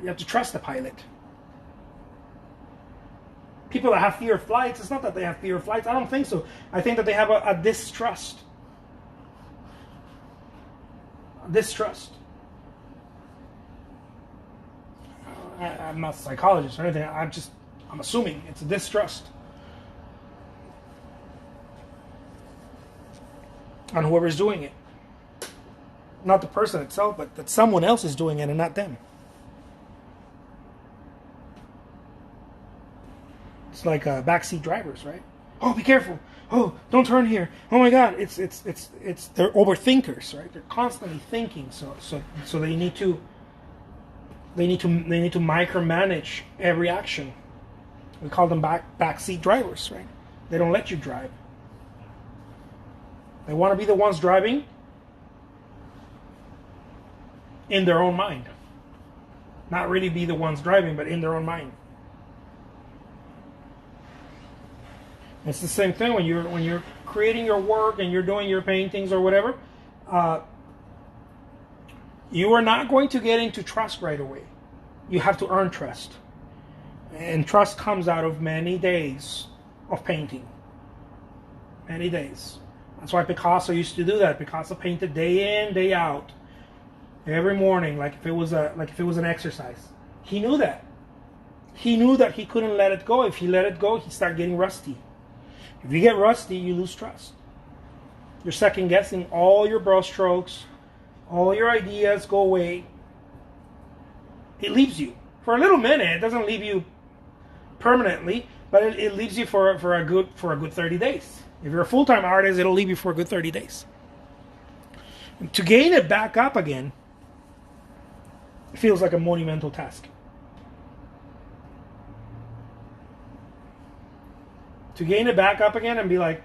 You have to trust the pilot. People that have fear of flights, it's not that they have fear of flights. I don't think so. I think that they have a distrust. A distrust. I'm not a psychologist or anything. I'm assuming it's a distrust on whoever's doing it. Not the person itself, but that someone else is doing it and not them. It's like backseat drivers, right? Oh, be careful. Oh, don't turn here. Oh my God, it's they're overthinkers, right? They're constantly thinking, so they need to micromanage every action. We call them backseat drivers, right? They don't let you drive. They want to be the ones driving in their own mind. Not really be the ones driving, but in their own mind. It's the same thing when you're creating your work and you're doing your paintings or whatever. You are not going to get into trust right away. You have to earn trust. And trust comes out of many days of painting. Many days. That's why Picasso used to do that. Picasso painted day in, day out. Every morning, like if it was an exercise. He knew that. He knew that he couldn't let it go. If he let it go, he'd start getting rusty. If you get rusty, you lose trust. You're second guessing all your brush strokes, all your ideas go away. It leaves you for a little minute. It doesn't leave you permanently, but it leaves you for a good 30 days. If you're a full-time artist, it'll leave you for a good 30 days. And to gain it back up again feels like a monumental task. To gain it back up again and be like,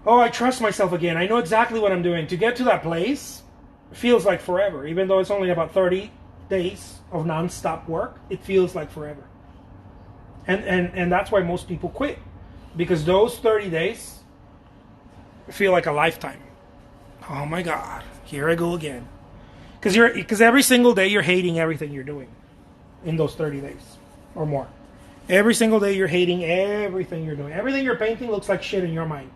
oh, I trust myself again. I know exactly what I'm doing. To get to that place feels like forever. Even though it's only about 30 days of non-stop work, it feels like forever. And that's why most people quit. Because those 30 days feel like a lifetime. Oh my God, here I go again. Because every single day you're hating everything you're doing in those 30 days or more. Every single day you're hating everything you're doing. Everything you're painting looks like shit in your mind.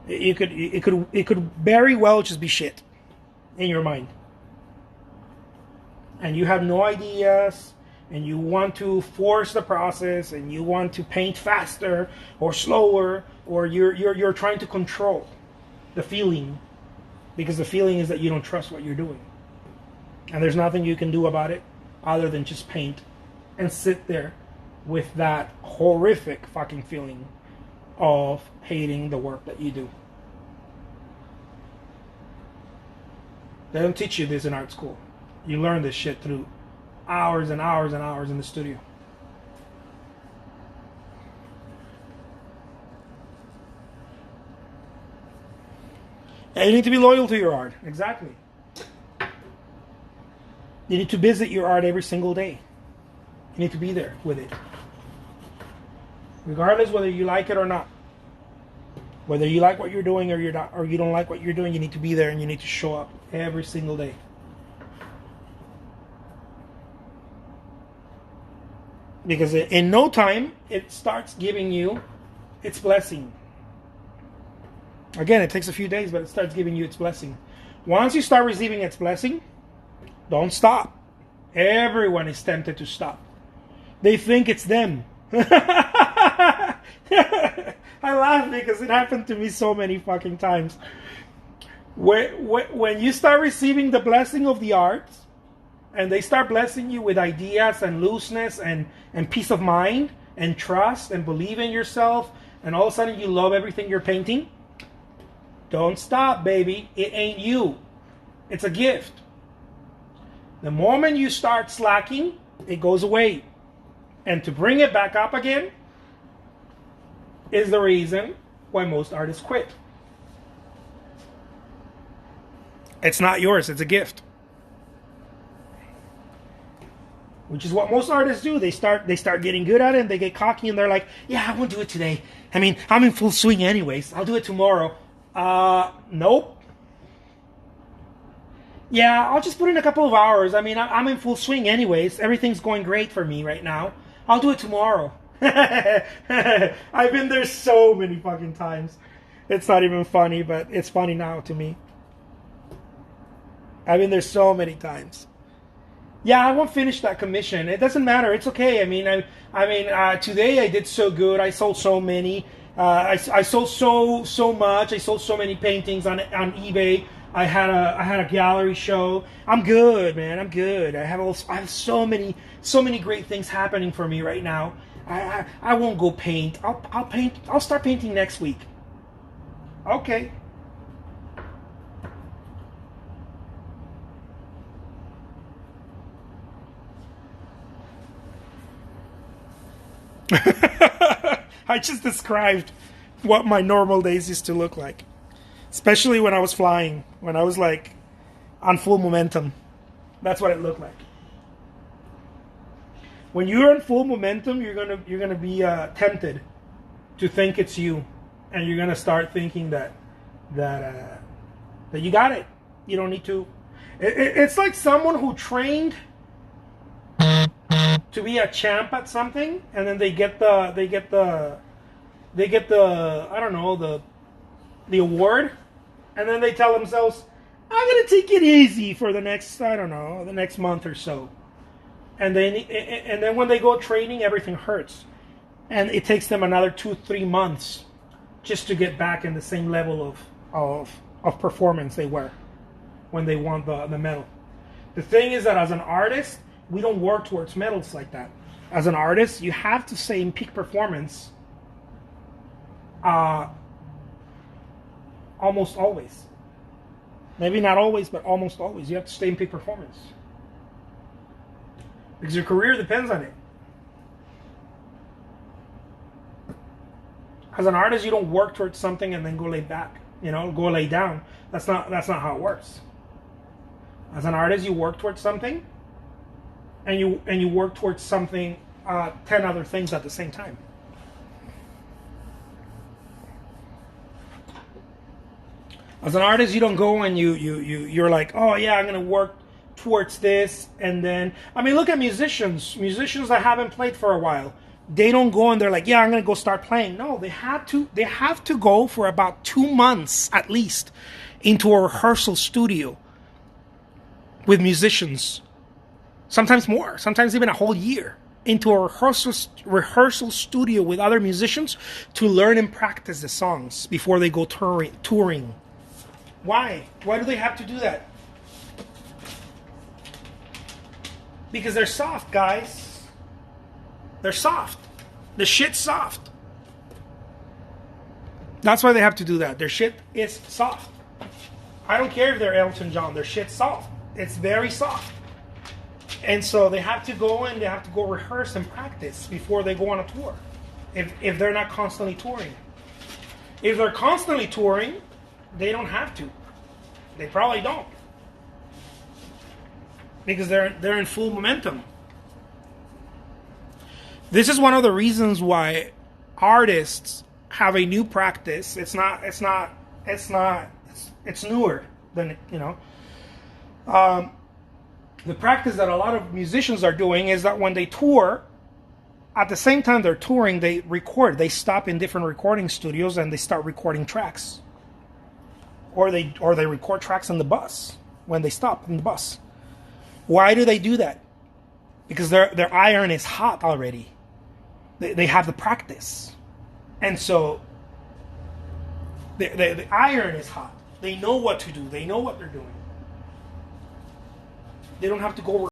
It could very well just be shit in your mind. And you have no ideas, and you want to force the process, and you want to paint faster or slower, or you're trying to control the feeling, because the feeling is that you don't trust what you're doing. And there's nothing you can do about it other than just paint and sit there with that horrific fucking feeling of hating the work that you do. They don't teach you this in art school. You learn this shit through hours and hours and hours in the studio. And you need to be loyal to your art. Exactly. You need to visit your art every single day. You need to be there with it. Regardless whether you like it or not. Whether you like what you're doing or you're not, or you don't like what you're doing, you need to be there and you need to show up every single day. Because in no time, it starts giving you its blessing. Again, it takes a few days, but it starts giving you its blessing. Once you start receiving its blessing, don't stop. Everyone is tempted to stop. They think it's them. I laugh because it happened to me so many fucking times. When you start receiving the blessing of the art, and they start blessing you with ideas and looseness and peace of mind and trust and believe in yourself, and all of a sudden you love everything you're painting, don't stop, baby. It ain't you. It's a gift. The moment you start slacking, it goes away. And to bring it back up again is the reason why most artists quit. It's not yours, it's a gift. Which is what most artists do. They start getting good at it and they get cocky and they're like, yeah, I won't do it today. I mean, I'm in full swing anyways. I'll do it tomorrow. Nope. Yeah, I'll just put in a couple of hours. I mean, I'm in full swing anyways. Everything's going great for me right now. I'll do it tomorrow. I've been there so many fucking times. It's not even funny, but it's funny now to me. I've been there so many times. Yeah, I won't finish that commission. It doesn't matter. It's okay. Today I did so good. I sold so many. I sold so much. I sold so many paintings on eBay. I had a gallery show. I'm good, man. I'm good. I have so many great things happening for me right now. I won't go paint. I'll paint. I'll start painting next week. Okay. I just described what my normal days used to look like, especially when I was flying, when I was like on full momentum. That's what it looked like. When you're in full momentum, you're gonna be tempted to think it's you, and you're gonna start thinking that you got it. You don't need to. It's like someone who trained to be a champ at something, and then they get the I don't know, the award, and then they tell themselves, I'm gonna take it easy for the next, I don't know, the next month or so, and then when they go training, everything hurts, and it takes them another 2-3 months just to get back in the same level of performance they were when they won the medal. The thing is that as an artist, we don't work towards medals like that. As an artist, you have to stay in peak performance almost always. Maybe not always, but almost always. You have to stay in peak performance. Because your career depends on it. As an artist, you don't work towards something and then go lay back. Go lay down. That's not how it works. As an artist, you work towards something, and you work towards something, 10 other things at the same time. As an artist, you don't go and you're like, oh yeah, I'm gonna work towards this, and then look at musicians that haven't played for a while. They don't go and they're like, yeah, I'm gonna go start playing. No, they have to go for about 2 months at least into a rehearsal studio with musicians. Sometimes more, sometimes even a whole year, into a rehearsal studio with other musicians to learn and practice the songs before they go touring. Why? Why do they have to do that? Because they're soft, guys. They're soft. The shit's soft. That's why they have to do that. Their shit is soft. I don't care if they're Elton John. Their shit's soft. It's very soft. And so they have to go and they have to go rehearse and practice before they go on a tour. If they're not constantly touring. If they're constantly touring, they don't have to. They probably don't. Because they're in full momentum. This is one of the reasons why artists have a new practice. It's newer than, the practice that a lot of musicians are doing is that when they tour, at the same time they're touring, they record. They stop in different recording studios and they start recording tracks. Or they record tracks in the bus when they stop in the bus. Why do they do that? Because their iron is hot already. They have the practice. And so the iron is hot. They know what to do. They know what they're doing. They don't have to go